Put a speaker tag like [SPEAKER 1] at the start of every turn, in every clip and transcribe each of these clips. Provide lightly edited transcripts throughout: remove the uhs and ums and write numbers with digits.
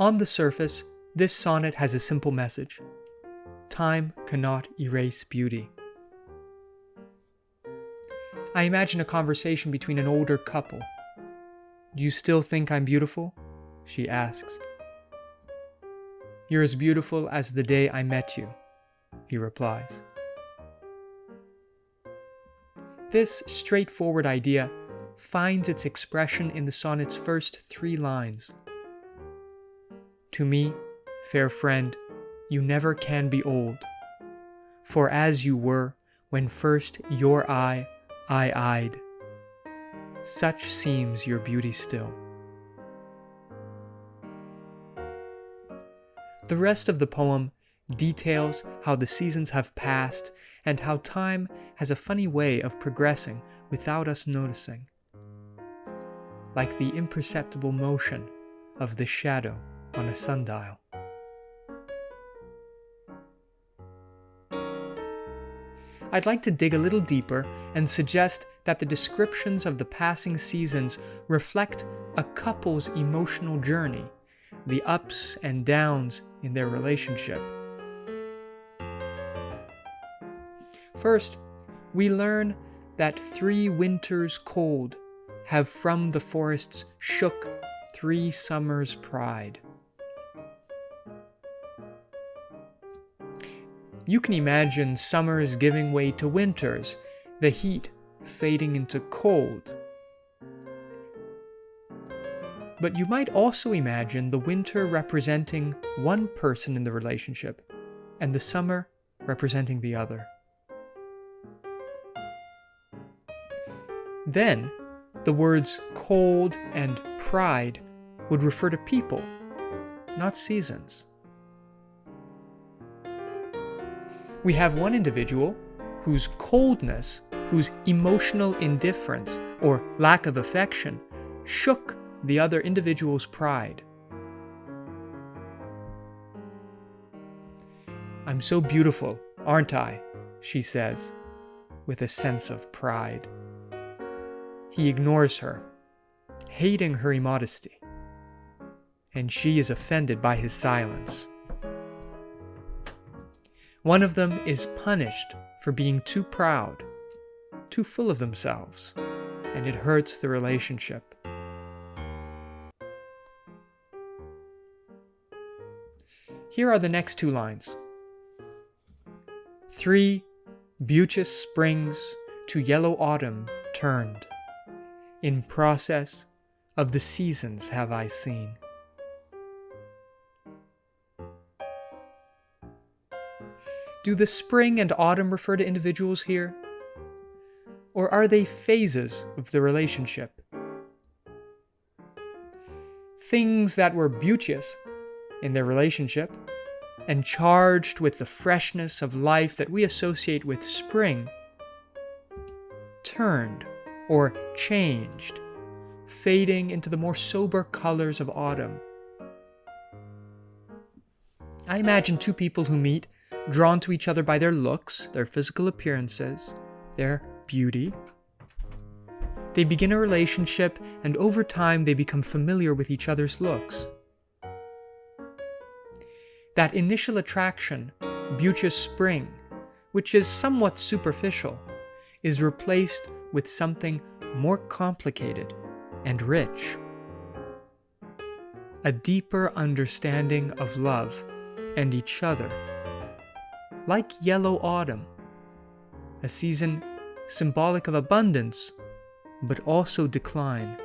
[SPEAKER 1] On the surface, this sonnet has a simple message. Time cannot erase beauty. I imagine a conversation between an older couple. Do you still think I'm beautiful? She asks. You're as beautiful as the day I met you, he replies. This straightforward idea finds its expression in the sonnet's first 3 lines. To me, fair friend, you never can be old, for as you were when first your eye I eyed, such seems your beauty still. The rest of the poem details how the seasons have passed and how time has a funny way of progressing without us noticing, like the imperceptible motion of the shadow on a sundial. I'd like to dig a little deeper and suggest that the descriptions of the passing seasons reflect a couple's emotional journey, the ups and downs in their relationship. First, we learn that 3 winters cold have from the forests shook 3 summers' pride. You can imagine summers giving way to winters, the heat fading into cold. But you might also imagine the winter representing one person in the relationship, and the summer representing the other. Then, the words cold and pride would refer to people, not seasons. We have one individual whose coldness, whose emotional indifference or lack of affection shook the other individual's pride. I'm so beautiful, aren't I? She says, with a sense of pride. He ignores her, hating her immodesty, and she is offended by his silence. One of them is punished for being too proud, too full of themselves, and it hurts the relationship. Here are the next 2 lines. 3 beauteous springs to yellow autumn turned. In process of the seasons have I seen. Do the spring and autumn refer to individuals here? Or are they phases of the relationship? Things that were beauteous in their relationship and charged with the freshness of life that we associate with spring turned or changed, fading into the more sober colors of autumn. I imagine 2 people who meet, drawn to each other by their looks, their physical appearances, their beauty. They begin a relationship, and over time they become familiar with each other's looks. That initial attraction, beauteous spring, which is somewhat superficial, is replaced with something more complicated and rich. A deeper understanding of love and each other. Like yellow autumn, a season symbolic of abundance, but also decline.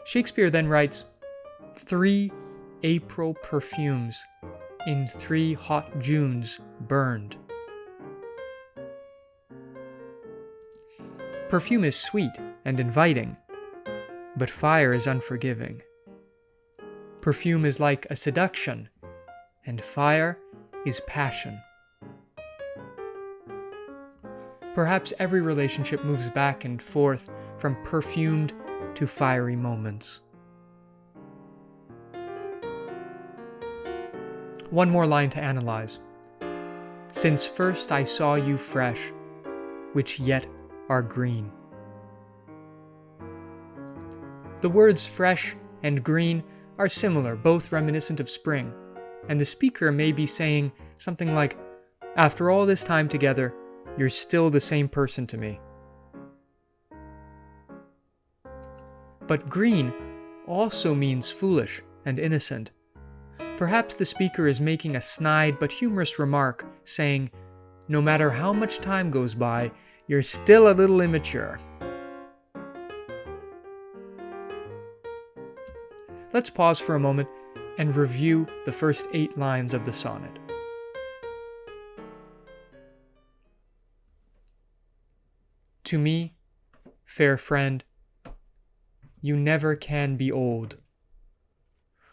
[SPEAKER 1] Shakespeare then writes, 3 April perfumes in 3 hot Junes burned. Perfume is sweet and inviting, but fire is unforgiving. Perfume is like a seduction, and fire is passion. Perhaps every relationship moves back and forth from perfumed to fiery moments. One more line to analyze. Since first I saw you fresh, which yet are green. The words fresh and green are similar, both reminiscent of spring, and the speaker may be saying something like, "After all this time together, you're still the same person to me." But green also means foolish and innocent. Perhaps the speaker is making a snide but humorous remark, saying, "No matter how much time goes by, you're still a little immature." Let's pause for a moment and review the first 8 lines of the sonnet. To me, fair friend, you never can be old.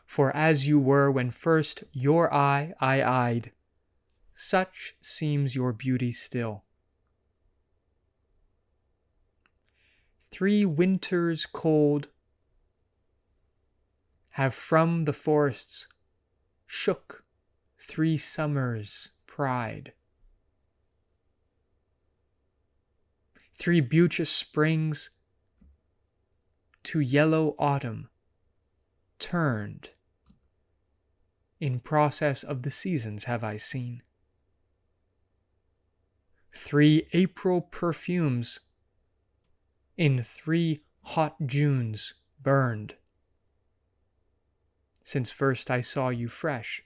[SPEAKER 1] For as you were when first your eye I eyed, such seems your beauty still. 3 winters cold have from the forests shook 3 summers' pride. 3 beauteous springs to yellow autumn turned. In process of the seasons have I seen. 3 April perfumes in 3 hot Junes burned, since first I saw you fresh,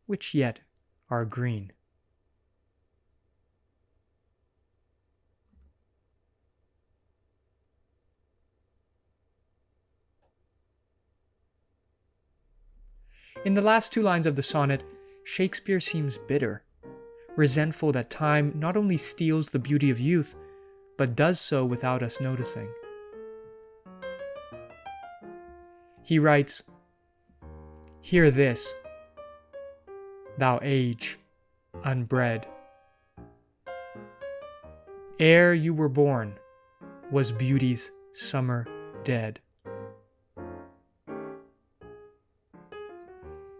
[SPEAKER 1] which yet are green. In the last 2 lines of the sonnet, Shakespeare seems bitter, resentful that time not only steals the beauty of youth, but does so without us noticing. He writes, "Hear this, thou age unbred. Ere you were born, was beauty's summer dead."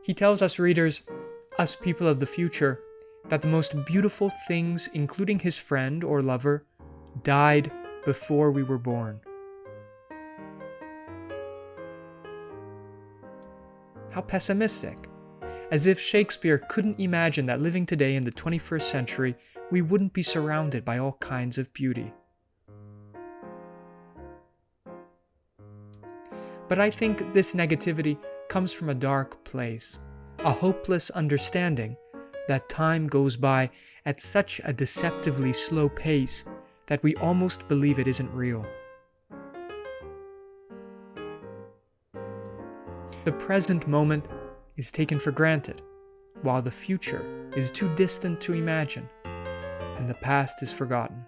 [SPEAKER 1] He tells us readers, us people of the future, that the most beautiful things, including his friend or lover, died before we were born. How pessimistic! As if Shakespeare couldn't imagine that living today in the 21st century, we wouldn't be surrounded by all kinds of beauty. But I think this negativity comes from a dark place, a hopeless understanding that time goes by at such a deceptively slow pace that we almost believe it isn't real. The present moment is taken for granted, while the future is too distant to imagine, and the past is forgotten.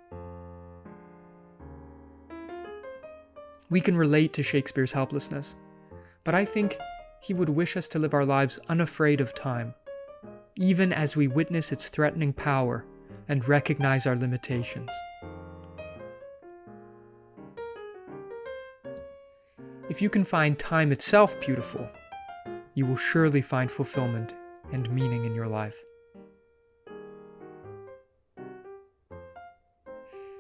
[SPEAKER 1] We can relate to Shakespeare's helplessness, but I think he would wish us to live our lives unafraid of time, even as we witness its threatening power and recognize our limitations. If you can find time itself beautiful, you will surely find fulfillment and meaning in your life.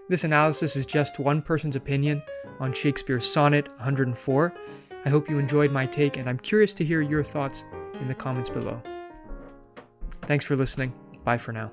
[SPEAKER 1] This analysis is just one person's opinion on Shakespeare's Sonnet 104. I hope you enjoyed my take, and I'm curious to hear your thoughts in the comments below. Thanks for listening. Bye for now.